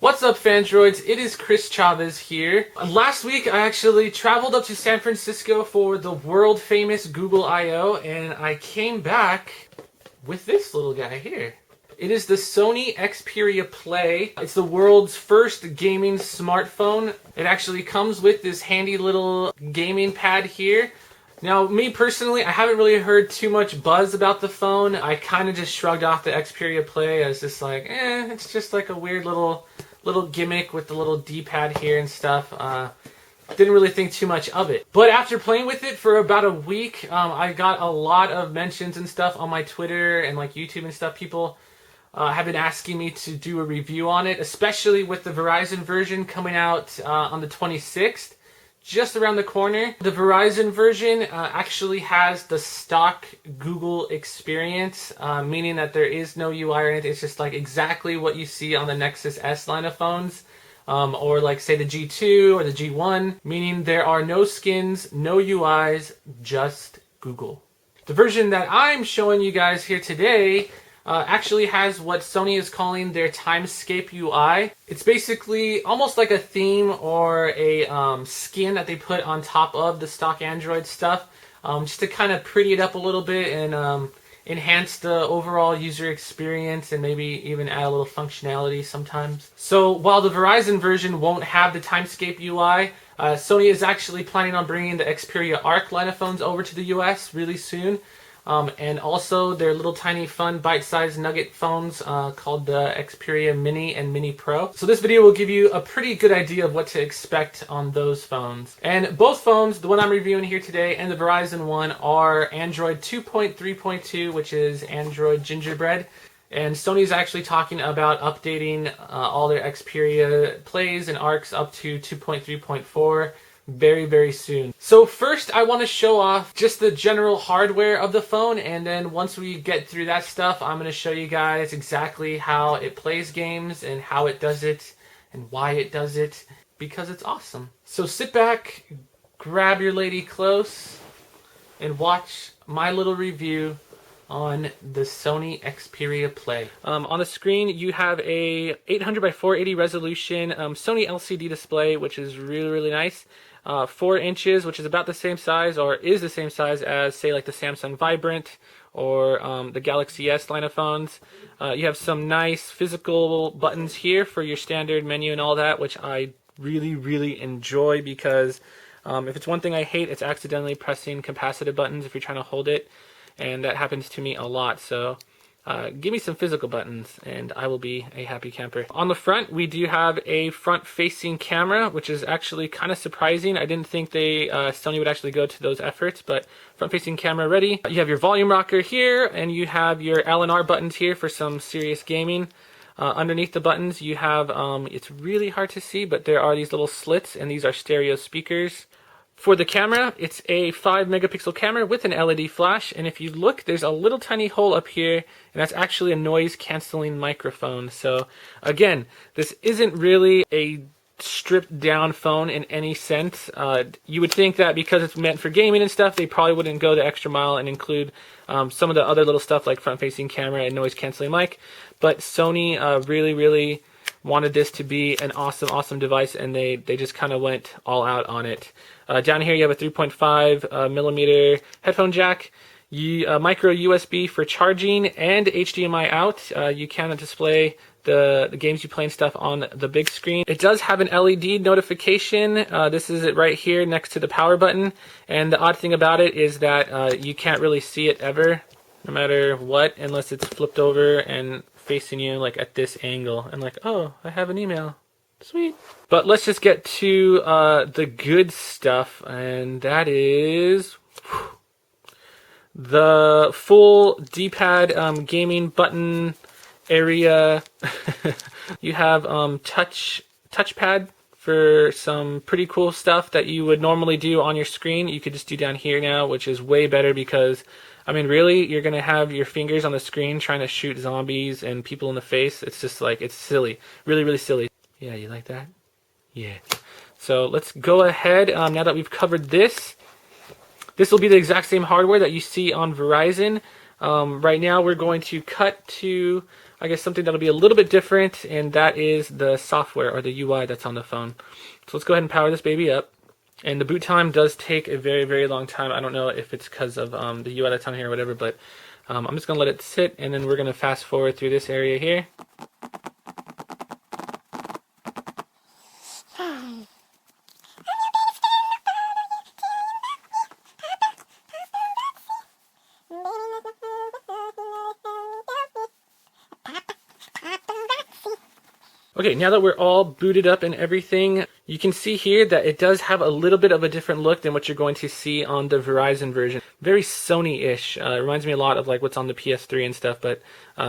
What's up, Fandroids? It is Chris Chavez here. Last week I actually traveled up to San Francisco for the world famous Google I/O, and I came back with this little guy here. It is the Sony Xperia Play. It's the world's first gaming smartphone. It actually comes with this handy little gaming pad here. Now, me personally, I haven't really heard too much buzz about the phone. I kind of just shrugged off the Xperia Play as just like, it's just like a weird little gimmick with the little D-pad here and stuff. Didn't really think too much of it. But after playing with it for about a week, I got a lot of mentions and stuff on my Twitter and like YouTube and stuff. People have been asking me to do a review on it, especially with the Verizon version coming out on the 26th. Just around the corner. The Verizon version actually has the stock Google experience, meaning that there is no UI or anything. It's just like exactly what you see on the Nexus S line of phones, or like say the G2 or the G1, meaning there are no skins, no UIs, just Google. The version that I'm showing you guys here today actually has what Sony is calling their Timescape UI. It's basically almost like a theme or a skin that they put on top of the stock Android stuff, just to kind of pretty it up a little bit and enhance the overall user experience and maybe even add a little functionality sometimes. So while the Verizon version won't have the Timescape UI, Sony is actually planning on bringing the Xperia Arc line of phones over to the US really soon. And also their little tiny fun bite-sized nugget phones called the Xperia Mini and Mini Pro. So this video will give you a pretty good idea of what to expect on those phones. And both phones, the one I'm reviewing here today and the Verizon one, are Android 2.3.2, which is Android Gingerbread. And Sony's actually talking about updating all their Xperia Plays and Arcs up to 2.3.4. very, very soon. So first I want to show off just the general hardware of the phone, and then once we get through that stuff, I'm going to show you guys exactly how it plays games and how it does it and why it does it, because it's awesome. So sit back, grab your lady close, and watch my little review on the Sony Xperia Play. On the screen you have a 800 by 480 resolution Sony LCD display, which is really, really nice. 4 inches, which is about the same size, or is the same size as, say, like the Samsung Vibrant or the Galaxy S line of phones. You have some nice physical buttons here for your standard menu and all that, which I really, really enjoy, because if it's one thing I hate, it's accidentally pressing capacitive buttons if you're trying to hold it, and that happens to me a lot. So give me some physical buttons and I will be a happy camper. On the front, we do have a front-facing camera, which is actually kind of surprising. I didn't think Sony would actually go to those efforts, but front-facing camera ready. You have your volume rocker here, and you have your L and R buttons here for some serious gaming. Underneath the buttons, you have, it's really hard to see, but there are these little slits, and these are stereo speakers. For the camera, it's a 5 megapixel camera with an LED flash, and if you look, there's a little tiny hole up here, and that's actually a noise canceling microphone. So again, this isn't really a stripped down phone in any sense. You would think that because it's meant for gaming and stuff, they probably wouldn't go the extra mile and include some of the other little stuff like front facing camera and noise canceling mic, but Sony really, really wanted this to be an awesome device, and they just kind of went all out on it. Down here you have a 3.5 millimeter headphone jack, micro USB for charging, and HDMI out. You can display the games you play and stuff on the big screen. It does have an LED notification. This is it right here next to the power button, and the odd thing about it is that you can't really see it ever, no matter what, unless it's flipped over and facing you like at this angle, and like, oh, I have an email. Sweet. But let's just get to the good stuff, and that is the full D-pad gaming button area. You have touchpad for some pretty cool stuff that you would normally do on your screen. You could just do down here now, which is way better, because I mean, really, you're gonna have your fingers on the screen trying to shoot zombies and people in the face. It's just like, it's silly, really, really silly. Yeah, you like that? Yeah. So let's go ahead, now that we've covered this. This will be the exact same hardware that you see on Verizon. Right now we're going to cut to, I guess, something that'll be a little bit different, and that is the software or the UI that's on the phone. So let's go ahead and power this baby up. And the boot time does take a very, very long time. I don't know if it's because of the UI that's on here or whatever, but I'm just going to let it sit, and then we're going to fast forward through this area here. Okay, now that we're all booted up and everything, you can see here that it does have a little bit of a different look than what you're going to see on the Verizon version. Very Sony-ish. It reminds me a lot of like what's on the PS3 and stuff, but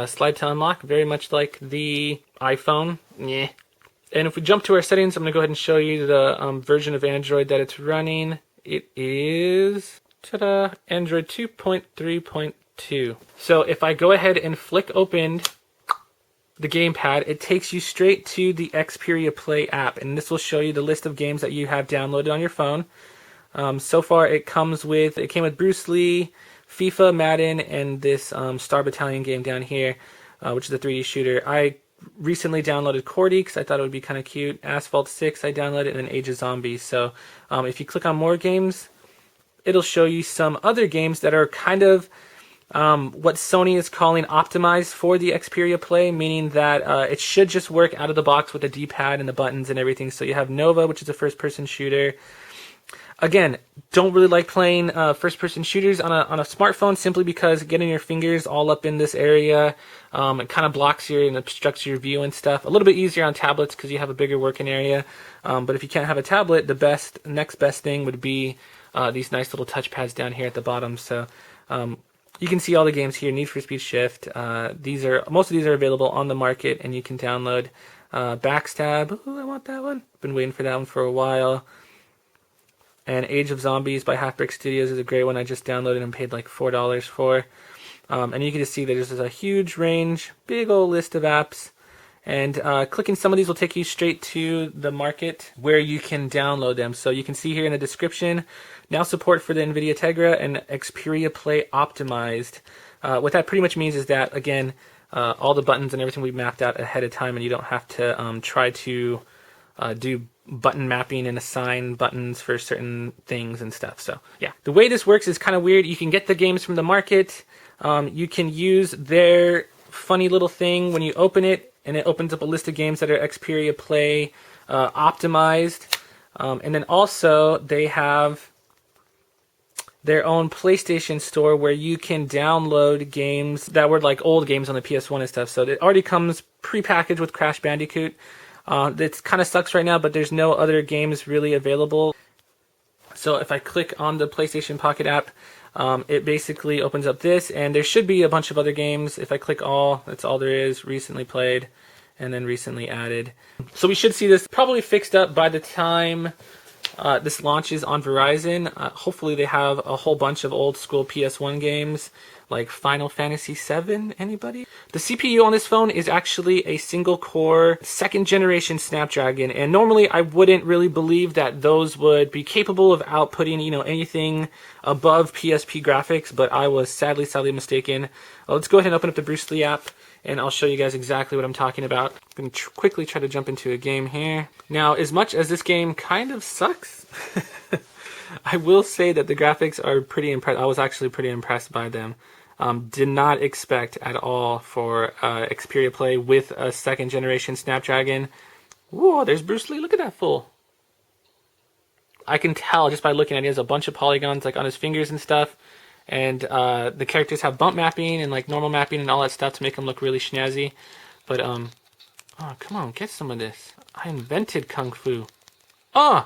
slide to unlock, very much like the iPhone. Yeah. And if we jump to our settings, I'm going to go ahead and show you the version of Android that it's running. It is, ta-da, Android 2.3.2. So if I go ahead and flick open the gamepad, it takes you straight to the Xperia Play app, and this will show you the list of games that you have downloaded on your phone. So far, it came with Bruce Lee, FIFA, Madden, and this Star Battalion game down here, which is a 3D shooter. I recently downloaded Cordy because I thought it would be kind of cute. Asphalt 6 I downloaded, and then Age of Zombies. So if you click on more games, it'll show you some other games that are kind of what Sony is calling optimized for the Xperia Play, meaning that it should just work out of the box with the D-pad and the buttons and everything. So you have Nova, which is a first-person shooter. Again, don't really like playing first-person shooters on a smartphone simply because getting your fingers all up in this area, it kind of blocks your and obstructs your view and stuff. A little bit easier on tablets because you have a bigger working area. But if you can't have a tablet, the next best thing would be these nice little touchpads down here at the bottom. So you can see all the games here. Need for Speed Shift. Most of these are available on the market, and you can download. Backstab. Ooh, I want that one. Been waiting for that one for a while. And Age of Zombies by Half Brick Studios is a great one. I just downloaded and paid like $4 for. And you can just see that there's a huge range, big old list of apps. And clicking some of these will take you straight to the market where you can download them. So you can see here in the description, now support for the NVIDIA Tegra and Xperia Play Optimized. What that pretty much means is that, again, all the buttons and everything we mapped out ahead of time, and you don't have to try to do button mapping and assign buttons for certain things and stuff. So yeah, the way this works is kind of weird. You can get the games from the market. You can use their funny little thing when you open it, and it opens up a list of games that are Xperia Play optimized. And then also they have their own PlayStation store where you can download games that were like old games on the PS1 and stuff. So it already comes pre-packaged with Crash Bandicoot. It kind of sucks right now, but there's no other games really available. So if I click on the PlayStation Pocket app, it basically opens up this, and there should be a bunch of other games. If I click all, that's all there is. Recently played, and then recently added. So we should see this probably fixed up by the time this launches on Verizon. Hopefully they have a whole bunch of old school PS1 games like Final Fantasy VII. Anybody? The CPU on this phone is actually a single core 2nd generation Snapdragon, and normally I wouldn't really believe that those would be capable of outputting, anything above PSP graphics, but I was sadly mistaken. Let's go ahead and open up the Bruce Lee app, and I'll show you guys exactly what I'm talking about. I'm going to quickly try to jump into a game here. Now, as much as this game kind of sucks, I will say that the graphics are pretty impressive. I was actually pretty impressed by them. Did not expect at all for Xperia Play with a 2nd generation Snapdragon. Whoa, there's Bruce Lee. Look at that fool. I can tell just by looking at it, he has a bunch of polygons like on his fingers and stuff. And the characters have bump mapping and like normal mapping and all that stuff to make them look really snazzy. But oh, come on, get some of this. I invented Kung Fu. Oh,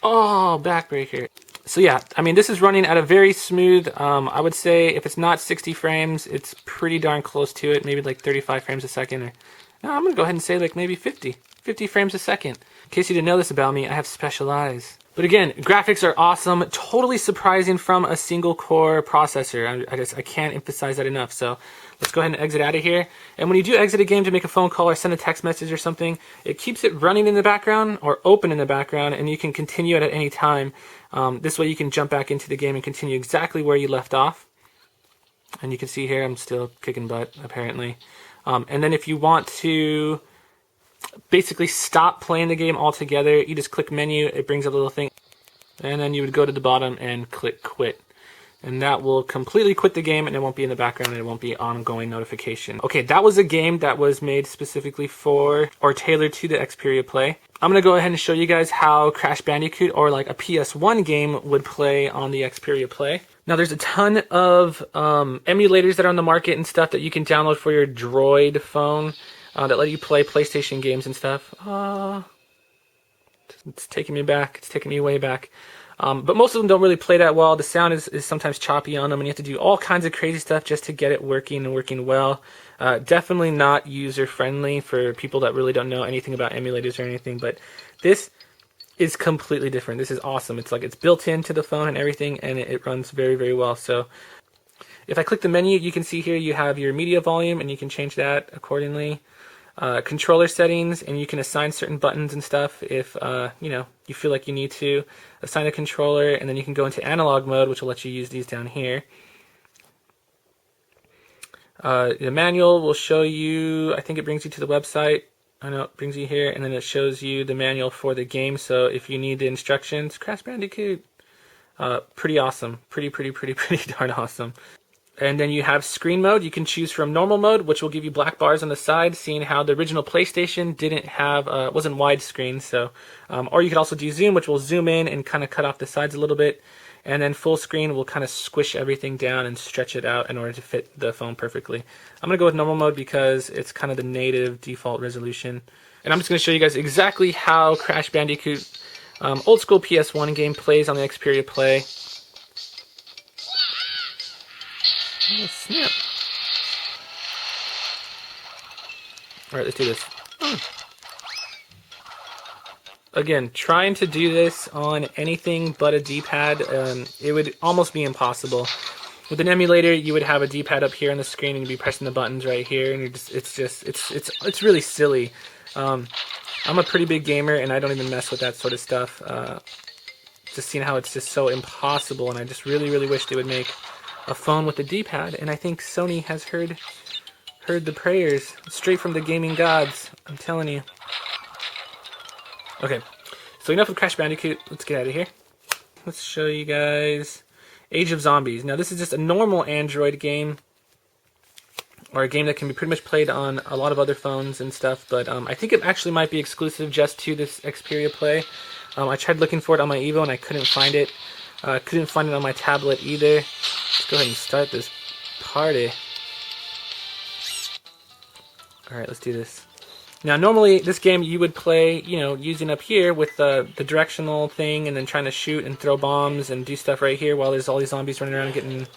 backbreaker. So yeah, I mean, this is running at a very smooth, I would say if it's not 60 frames, it's pretty darn close to it, maybe like 35 frames a second. Or no, I'm gonna go ahead and say like maybe 50 frames a second. In case you didn't know this about me, I have special eyes. But again, graphics are awesome, totally surprising from a single core processor. I can't emphasize that enough. So let's go ahead and exit out of here. And when you do exit a game to make a phone call or send a text message or something, it keeps it running in the background or open in the background, and you can continue it at any time. This way you can jump back into the game and continue exactly where you left off. And you can see here I'm still kicking butt, apparently. And then if you want to basically stop playing the game altogether, you just click menu, it brings up a little thing, and then you would go to the bottom and click quit. And that will completely quit the game, and it won't be in the background, and it won't be ongoing notification. Okay, that was a game that was made specifically for, or tailored to, the Xperia Play. I'm gonna go ahead and show you guys how Crash Bandicoot, or like a PS1 game, would play on the Xperia Play. Now there's a ton of emulators that are on the market and stuff that you can download for your Droid phone that let you play PlayStation games and stuff. It's taking me back, it's taking me way back. But most of them don't really play that well. The sound is sometimes choppy on them, and you have to do all kinds of crazy stuff just to get it working and working well. Definitely not user-friendly for people that really don't know anything about emulators or anything, but this is completely different. This is awesome. It's like it's built into the phone and everything, and it runs very, very well. So if I click the menu, you can see here you have your media volume, and you can change that accordingly. Controller settings, and you can assign certain buttons and stuff if you feel like you need to assign a controller, and then you can go into analog mode, which will let you use these down here. The manual will show you, I think it brings you to the website. I know it brings you here, and then it shows you the manual for the game. So if you need the instructions, Crash Bandicoot, pretty awesome, pretty darn awesome. And then you have screen mode. You can choose from normal mode, which will give you black bars on the side, seeing how the original PlayStation didn't have, wasn't widescreen. So, or you could also do zoom, which will zoom in and kind of cut off the sides a little bit. And then full screen will kind of squish everything down and stretch it out in order to fit the phone perfectly. I'm going to go with normal mode because it's kind of the native default resolution. And I'm just going to show you guys exactly how Crash Bandicoot, old school PS1 game, plays on the Xperia Play. Oh, snap. Alright, let's do this. Again, trying to do this on anything but a D-pad, it would almost be impossible. With an emulator, you would have a D-pad up here on the screen, and you'd be pressing the buttons right here, and it's really silly. I'm a pretty big gamer, and I don't even mess with that sort of stuff. Just seeing how it's just so impossible, and I just really wish they would make a phone with a D-pad, and I think Sony has heard the prayers straight from the gaming gods. I'm telling you. Okay, so enough of Crash Bandicoot. Let's get out of here. Let's show you guys Age of Zombies. Now this is just a normal Android game, or a game that can be pretty much played on a lot of other phones and stuff, but I think it actually might be exclusive just to this Xperia Play. I tried looking for it on my Evo and I couldn't find it. Couldn't find it on my tablet either. Let's go ahead and start this party. Alright, let's do this. Now, normally, this game you would play, using up here with the directional thing, and then trying to shoot and throw bombs and do stuff right here while there's all these zombies running around and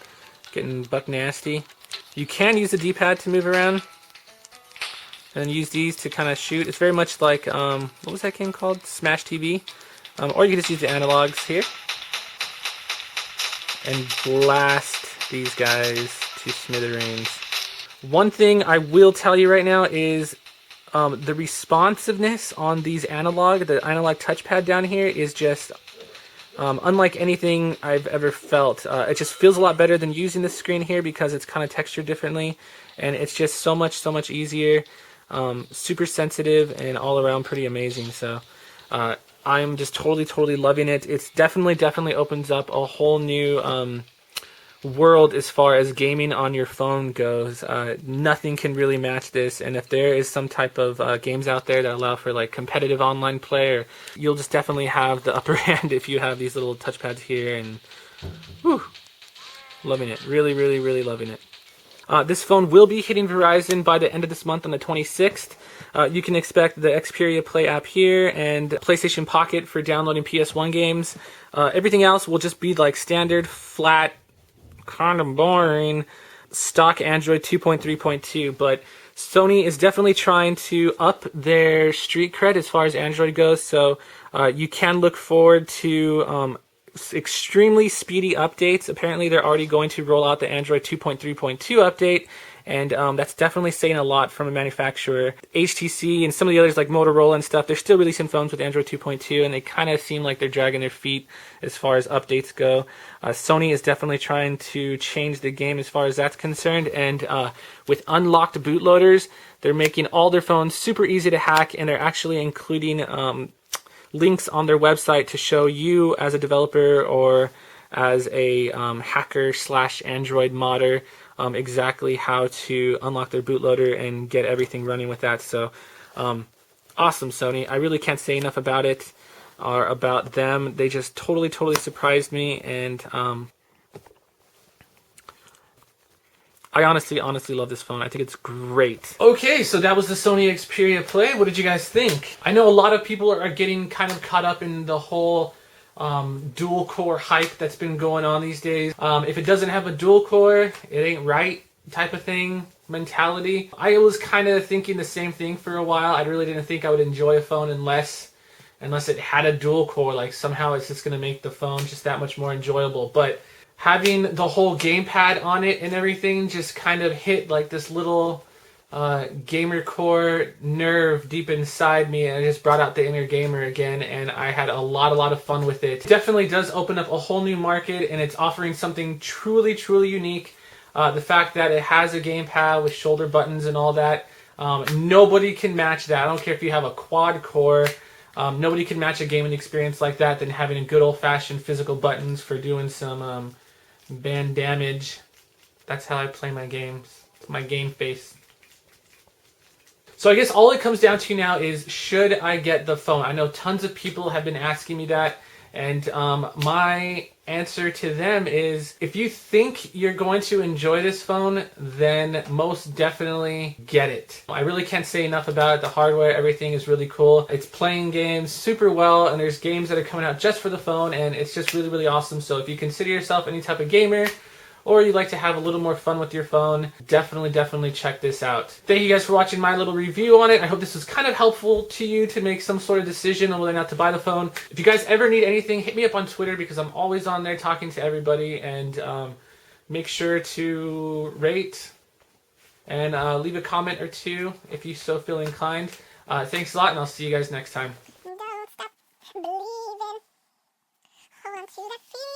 getting buck nasty. You can use the D-pad to move around, and use these to kind of shoot. It's very much like, what was that game called? Smash TV. Or you can just use the analogs here and blast these guys to smithereens. One thing I will tell you right now is the responsiveness on these the analog touchpad down here is just unlike anything I've ever felt. It just feels a lot better than using the screen here because it's kind of textured differently, and it's just so much easier. Super sensitive and all around pretty amazing. So I'm just totally loving it. It's definitely opens up a whole new world as far as gaming on your phone goes. Nothing can really match this, and if there is some type of games out there that allow for like competitive online play, you'll just definitely have the upper hand if you have these little touchpads here. And whew, loving it. Really loving it. This phone will be hitting Verizon by the end of this month on the 26th. You can expect the Xperia Play app here and PlayStation Pocket for downloading PS1 games. Everything else will just be like standard, flat, kind of boring, stock Android 2.3.2. But Sony is definitely trying to up their street cred as far as Android goes. So you can look forward to extremely speedy updates. Apparently they're already going to roll out the Android 2.3.2 update, and that's definitely saying a lot from a manufacturer. HTC and some of the others like Motorola and stuff, they're still releasing phones with Android 2.2, and they kind of seem like they're dragging their feet as far as updates go. Sony is definitely trying to change the game as far as that's concerned, and with unlocked bootloaders, they're making all their phones super easy to hack, and they're actually including links on their website to show you as a developer or as a hacker / Android modder exactly how to unlock their bootloader and get everything running with that. So awesome, Sony. I really can't say enough about it or about them. They just totally surprised me, and I honestly love this phone. I think it's great. Okay, so that was the Sony Xperia Play. What did you guys think? I know a lot of people are getting kind of caught up in the whole dual core hype that's been going on these days. If it doesn't have a dual core, it ain't right type of thing mentality. I was kind of thinking the same thing for a while. I really didn't think I would enjoy a phone unless it had a dual core. Like somehow it's just going to make the phone just that much more enjoyable. But having the whole gamepad on it and everything just kind of hit like this little gamer core nerve deep inside me, and it just brought out the inner gamer again, and I had a lot of fun with it. It definitely does open up a whole new market, and it's offering something truly unique. The fact that it has a gamepad with shoulder buttons and all that, nobody can match that. I don't care if you have a quad core. Nobody can match a gaming experience like that than having a good old-fashioned physical buttons for doing some band damage. That's how I play my games. It's my game face. So I guess all it comes down to now is, should I get the phone? I know tons of people have been asking me that, and my answer to them is, if you think you're going to enjoy this phone, then most definitely get it. I really can't say enough about it. The hardware, everything is really cool. It's playing games super well, and there's games that are coming out just for the phone, and it's just really awesome. So if you consider yourself any type of gamer, or you'd like to have a little more fun with your phone, definitely check this out. Thank you guys for watching my little review on it. I hope this was kind of helpful to you to make some sort of decision on whether or not to buy the phone. If you guys ever need anything, hit me up on Twitter, because I'm always on there talking to everybody. And make sure to rate and leave a comment or two if you so feel inclined. Thanks a lot, and I'll see you guys next time. Don't stop believing. Hold on to that feeling.